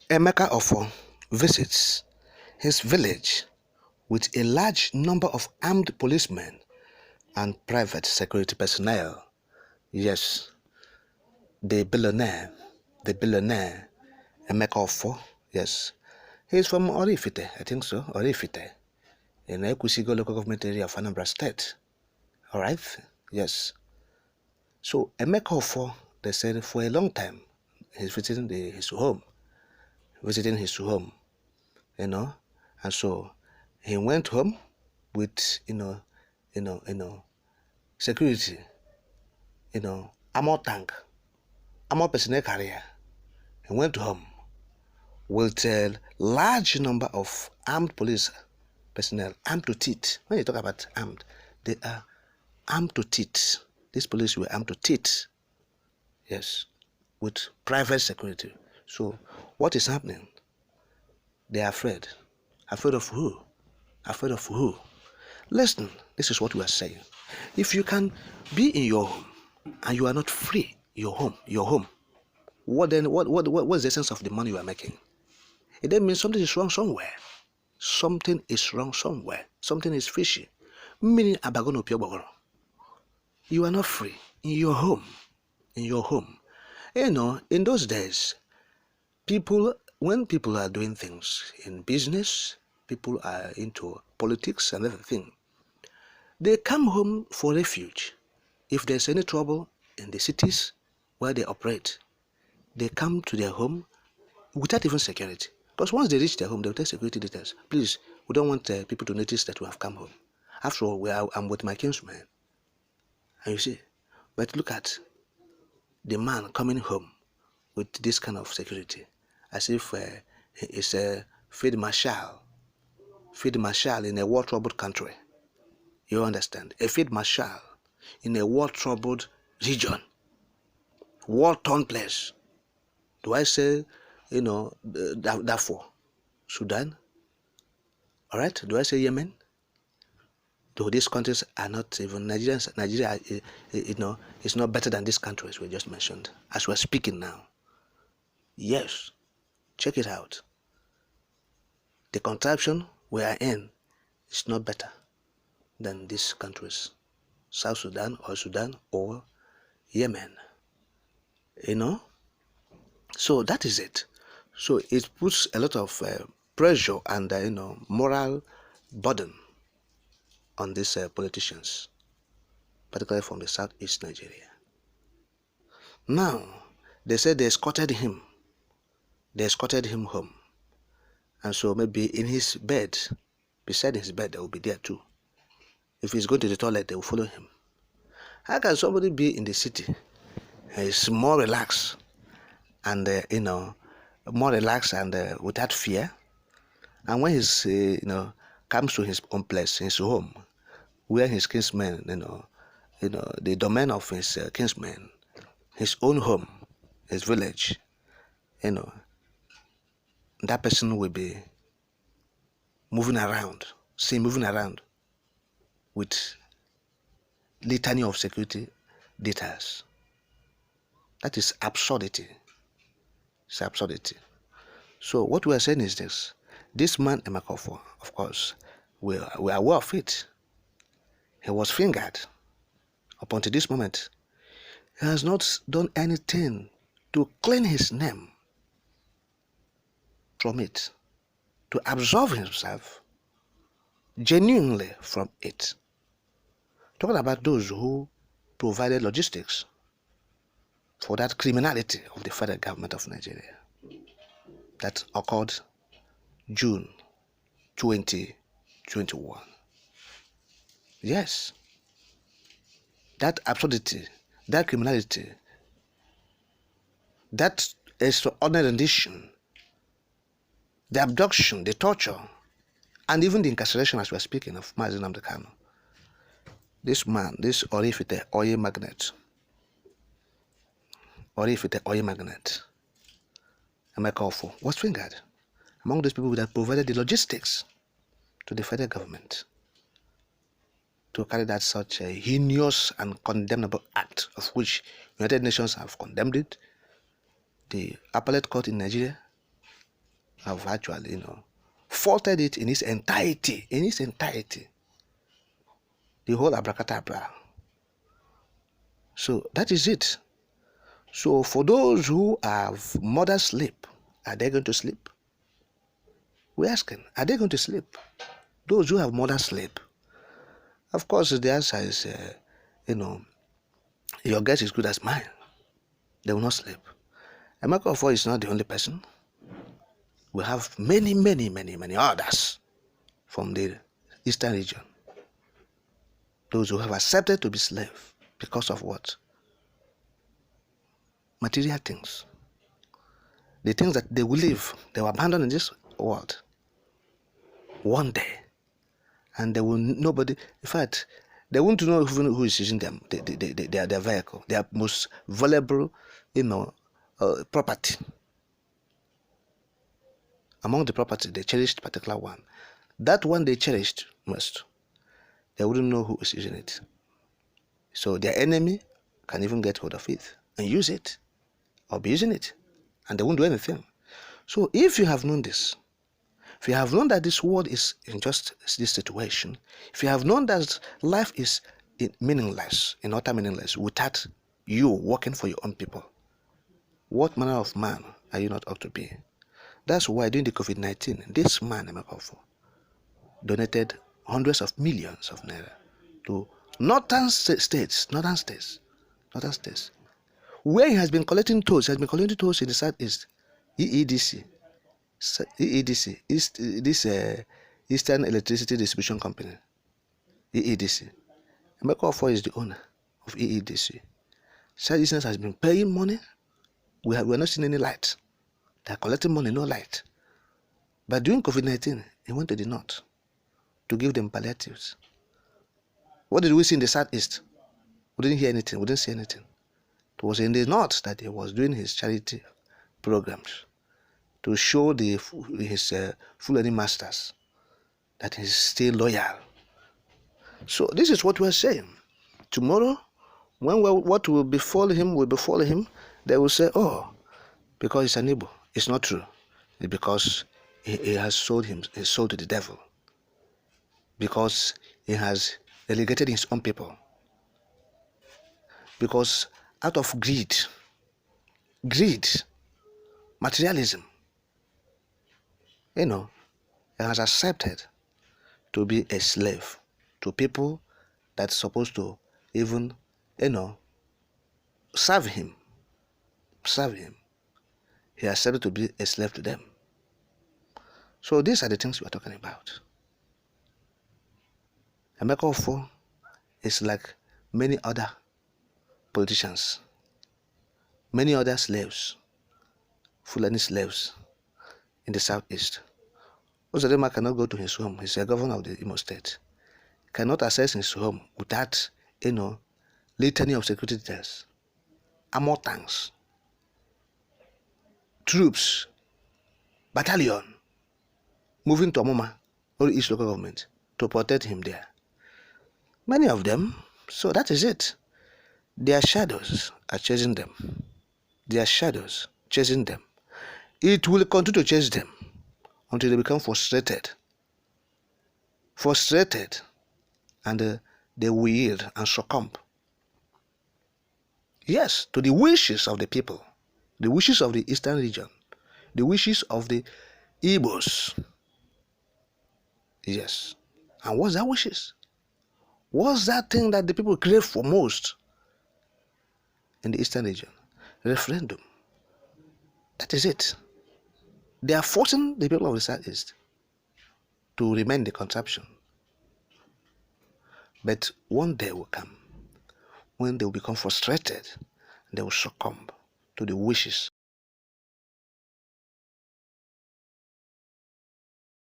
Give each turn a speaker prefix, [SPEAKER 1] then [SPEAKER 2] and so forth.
[SPEAKER 1] Emeka Ofor visits his village with a large number of armed policemen and private security personnel. Yes, the billionaire Emeka Ofor. Yes, he's from Orifite, I think so, Orifite, in Ekusigo local government area of Anambra State. All right, yes. So Emeka Ofor, they said for a long time, he's visiting his home, you know, and so he went home with security, armor tank, armor personnel carrier. He went home with a large number of armed police personnel, armed to teeth. When you talk about armed, they are armed to teeth. These police were armed to teeth. Yes, with private security. So what is happening? They are afraid. Afraid of who? Afraid of who? Listen, this is what we are saying. If you can be in your home and you are not free, your home, what's the essence of the money you are making? It then means something is wrong somewhere. Something is wrong somewhere. Something is fishy. Meaning abagono piobogoro. You are not free in your home. In your home. In those days, when people are doing things in business, people are into politics and everything, they come home for refuge. If there's any trouble in the cities where they operate, they come to their home without even security. Because once they reach their home, they'll take security details. Please, we don't want people to notice that we have come home. After all, I'm with my kinsman. And you see, but look at the man coming home with this kind of security, as if he's a field marshal in a war-troubled country. You understand? A field marshal in a war-troubled region, war-torn place. Do I say, Darfur, Sudan? All right? Do I say Yemen? Though these countries are not even Nigeria, is not better than these countries we just mentioned. As we're speaking now, yes, check it out. The contraption we are in is not better than these countries, South Sudan or Yemen. So that is it. So it puts a lot of pressure and moral burden on these politicians, particularly from the southeast Nigeria. Now, they said they escorted him home. And so maybe in his bed, beside his bed, they will be there too. If he's going to the toilet, they will follow him. How can somebody be in the city? He's more relaxed and, without fear. And when he's, comes to his own place, his home, where his kinsmen, the domain of his kinsmen, his own home, his village, that person will be moving around with litany of security details. That is absurdity. It's absurdity. So what we are saying is this. This man, Emeka Ofor, of course, we are aware of it. He was fingered. Up until this moment, he has not done anything to clean his name from it, to absolve himself genuinely from it. Talking about those who provided logistics for that criminality of the federal government of Nigeria that occurred June 2021. Yes, that absurdity, that criminality, that extraordinary rendition, the abduction, the torture, and even the incarceration, as we're speaking of Mazi Nnamdi Kanu. This man, this Orifite oil magnate, Emeka Ofor, was fingered among those people that provided the logistics to the federal government to carry out such a heinous and condemnable act, of which United Nations have condemned it. The appellate court in Nigeria have actually, faulted it in its entirety. The whole abracadabra. So that is it. So for those who have murdered sleep, are they going to sleep? We're asking, are they going to sleep? Those who have murdered sleep. Of course, the answer is, your guess is good as mine. They will not sleep. Emeka Ofor is not the only person. We have many, many, many, many others from the eastern region. Those who have accepted to be slaves because of what? Material things. The things that they will leave, they will abandon in this world one day. And they will nobody, in fact, they won't know even who is using them, their vehicle, their most valuable, property. Among the property, they cherished particular one. That one they cherished most, they wouldn't know who is using it. So their enemy can even get hold of it and use it or be using it, and they won't do anything. So if you have known this, if you have known that this world is in just this situation, if you have known that life is meaningless, in utter meaningless, without you working for your own people, what manner of man are you not ought to be? That's why during the COVID-19, this man, Emeka Ofor, donated hundreds of millions of naira to northern states, where he has been collecting tolls. He has been collecting tolls in the southeast, EEDC, Eastern Electricity Distribution Company, EEDC. Emeka Ofor is the owner of EEDC. Southeasterners has been paying money. We are not seeing any light. They are collecting money, no light. But during COVID-19, he went to the north to give them palliatives. What did we see in the southeast? We didn't hear anything. We didn't see anything. It was in the north that he was doing his charity programs to show his Fulani masters that he's still loyal. So this is what we're saying. Tomorrow, when what will befall him, they will say, oh, because he's an Igbo. It's not true. It's because he has sold his soul to the devil. Because he has relegated his own people. Because out of greed, materialism, he has accepted to be a slave to people that's supposed to even, serve him. He accepted to be a slave to them. So these are the things we're talking about. Emeka Ofor is like many other politicians, many other slaves, Fulani slaves in the southeast. Ozodema cannot go to his home. He's a governor of the Imo State. He cannot access his home without, litany of security details, armor tanks, troops, battalion, moving to Amoma or East local government to protect him there. Many of them, so that is it. Their shadows are chasing them. It will continue to chase them until they become frustrated, and they will yield and succumb. Yes, to the wishes of the people, the wishes of the eastern region, the wishes of the Igbos. Yes. And what's that wishes? What's that thing that the people crave for most in the eastern region? Referendum. That is it. They are forcing the people of the southeast to remain the contraption. But one day will come when they will become frustrated and they will succumb to the wishes